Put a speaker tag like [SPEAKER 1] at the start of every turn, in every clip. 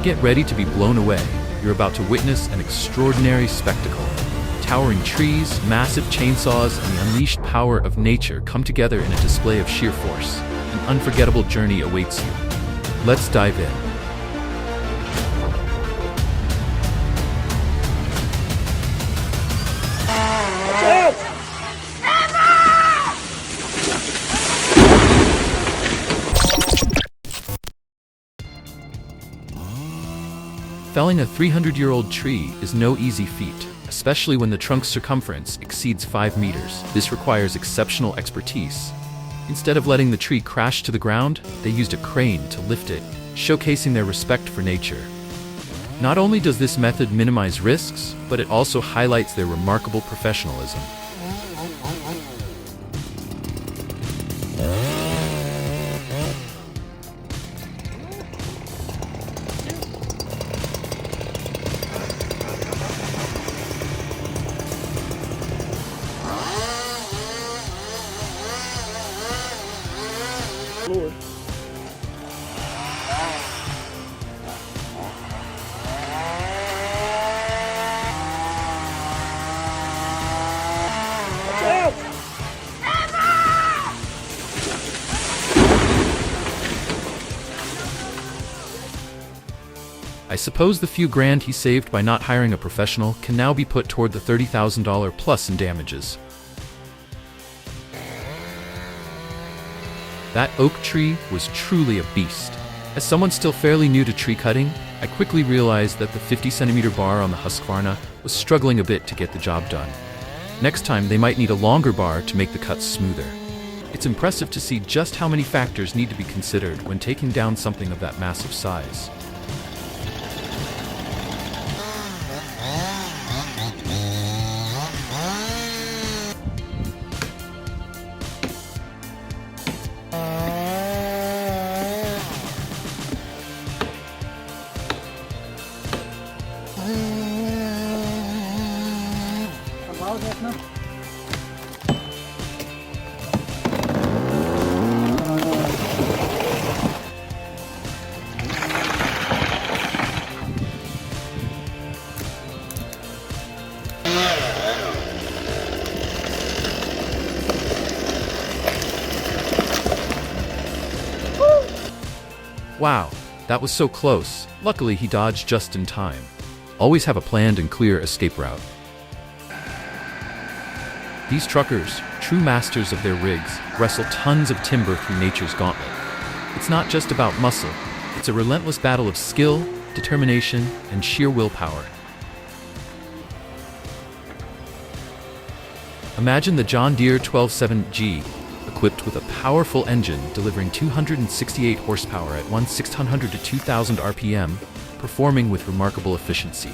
[SPEAKER 1] Get ready to be blown away. You're about to witness an extraordinary spectacle. Towering trees, massive chainsaws, and the unleashed power of nature come together in a display of sheer force. An unforgettable journey awaits you. Let's dive in. Felling a 300-year-old tree is no easy feat, especially when the trunk's circumference exceeds 5 meters. This requires exceptional expertise. Instead of letting the tree crash to the ground, they used a crane to lift it, showcasing their respect for nature. Not only does this method minimize risks, but it also highlights their remarkable professionalism.
[SPEAKER 2] Lord.
[SPEAKER 1] I suppose the few grand he saved by not hiring a professional can now be put toward the $30,000 plus in damages. That oak tree was truly a beast. As someone still fairly new to tree cutting, I quickly realized that the 50-centimeter bar on the Husqvarna was struggling a bit to get the job done. Next time, they might need a longer bar to make the cuts smoother. It's impressive to see just how many factors need to be considered when taking down something of that massive size. Wow, that was so close. Luckily, he dodged just in time. Always have a planned and clear escape route. These truckers, true masters of their rigs, wrestle tons of timber through nature's gauntlet. It's not just about muscle, it's a relentless battle of skill, determination, and sheer willpower. Imagine the John Deere 12.7G, equipped with a powerful engine delivering 268 horsepower at 1,600 to 2,000 RPM, performing with remarkable efficiency.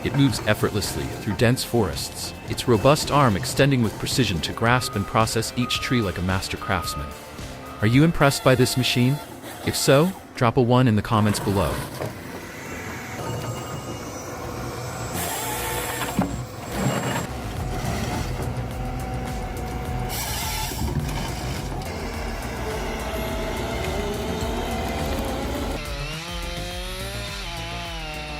[SPEAKER 1] It moves effortlessly through dense forests, its robust arm extending with precision to grasp and process each tree like a master craftsman. Are you impressed by this machine? If so, drop a 1 in the comments below.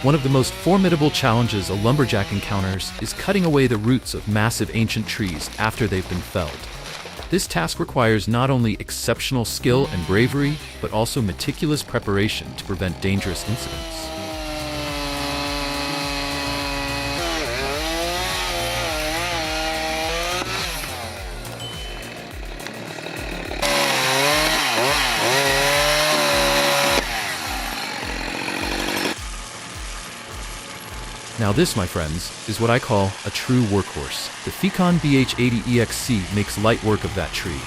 [SPEAKER 1] One of the most formidable challenges a lumberjack encounters is cutting away the roots of massive ancient trees after they've been felled. This task requires not only exceptional skill and bravery, but also meticulous preparation to prevent dangerous incidents. Now this, my friends, is what I call a true workhorse. The Fecon BH80EXC makes light work of that tree.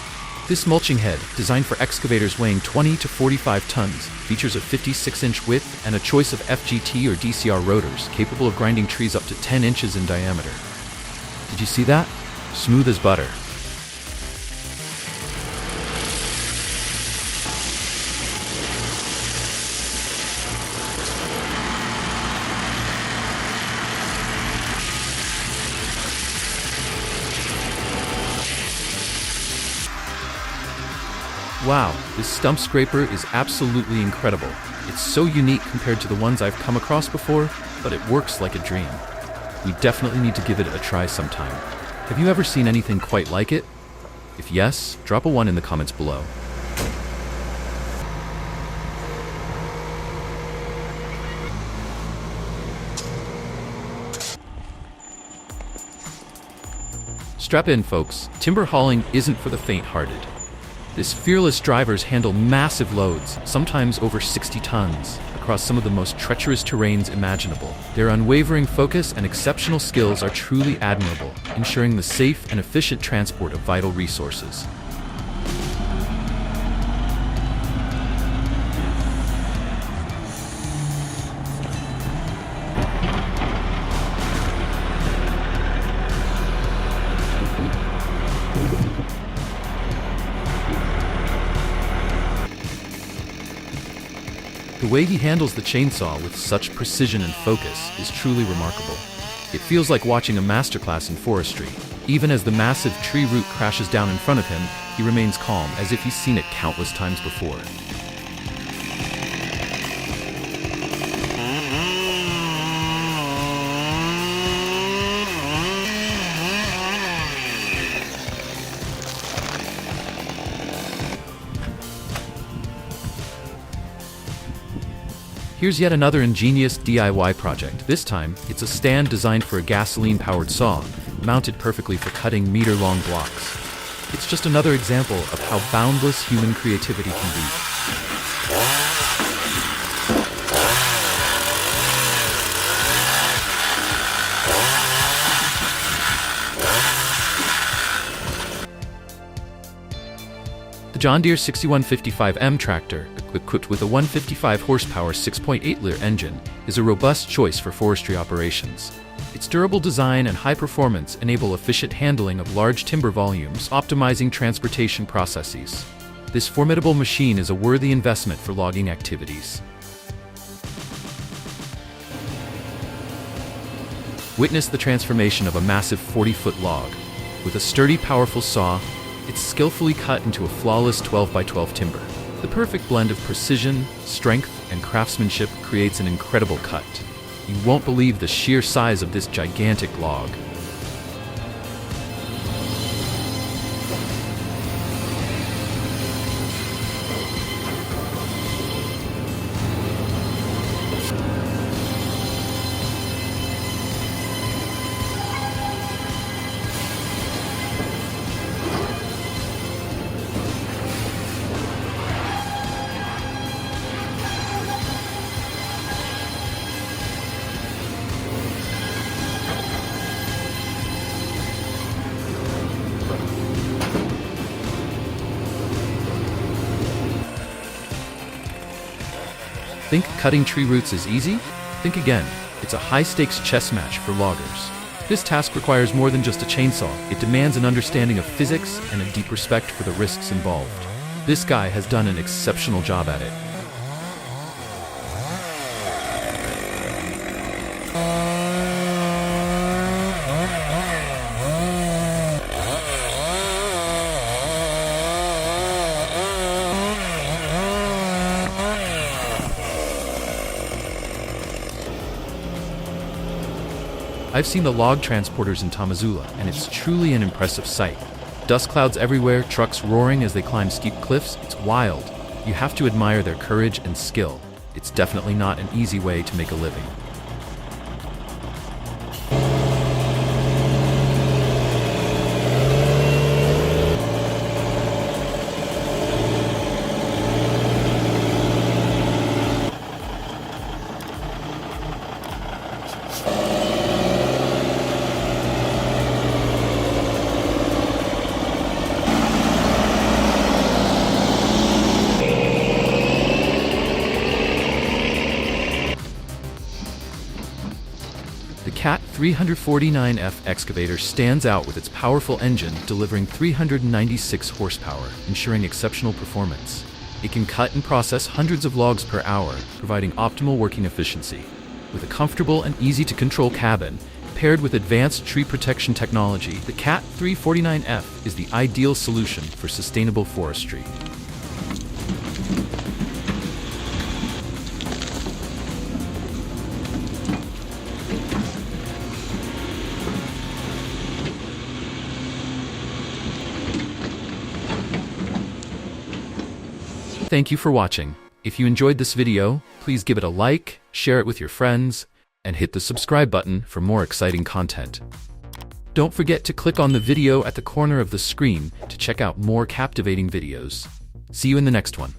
[SPEAKER 1] This mulching head, designed for excavators weighing 20 to 45 tons, features a 56-inch width and a choice of FGT or DCR rotors capable of grinding trees up to 10 inches in diameter. Did you see that? Smooth as butter. Wow, this stump scraper is absolutely incredible. It's so unique compared to the ones I've come across before, but it works like a dream. We definitely need to give it a try sometime. Have you ever seen anything quite like it? If yes, drop a 1 in the comments below. Strap in, folks. Timber hauling isn't for the faint-hearted. This fearless drivers handle massive loads, sometimes over 60 tons, across some of the most treacherous terrains imaginable. Their unwavering focus and exceptional skills are truly admirable, ensuring the safe and efficient transport of vital resources. The way he handles the chainsaw with such precision and focus is truly remarkable. It feels like watching a masterclass in forestry. Even as the massive tree root crashes down in front of him, he remains calm, as if he's seen it countless times before. Here's yet another ingenious DIY project. This time, it's a stand designed for a gasoline-powered saw, mounted perfectly for cutting meter-long blocks. It's just another example of how boundless human creativity can be. The John Deere 6155M tractor, equipped with a 155 horsepower 6.8-liter engine, is a robust choice for forestry operations. Its durable design and high performance enable efficient handling of large timber volumes, optimizing transportation processes. This formidable machine is a worthy investment for logging activities. Witness the transformation of a massive 40-foot log. With a sturdy, powerful saw, it's skillfully cut into a flawless 12 by 12 timber. The perfect blend of precision, strength, and craftsmanship creates an incredible cut. You won't believe the sheer size of this gigantic log. Think cutting tree roots is easy? Think again. It's a high-stakes chess match for loggers. This task requires more than just a chainsaw. It demands an understanding of physics and a deep respect for the risks involved. This guy has done an exceptional job at it. I've seen the log transporters in Tamazula, and it's truly an impressive sight. Dust clouds everywhere, trucks roaring as they climb steep cliffs. It's wild. You have to admire their courage and skill. It's definitely not an easy way to make a living. The CAT 349F excavator stands out with its powerful engine delivering 396 horsepower, ensuring exceptional performance. It can cut and process hundreds of logs per hour, providing optimal working efficiency. With a comfortable and easy-to-control cabin, paired with advanced tree protection technology, the CAT 349F is the ideal solution for sustainable forestry. Thank you for watching. If you enjoyed this video, please give it a like, share it with your friends, and hit the subscribe button for more exciting content. Don't forget to click on the video at the corner of the screen to check out more captivating videos. See you in the next one.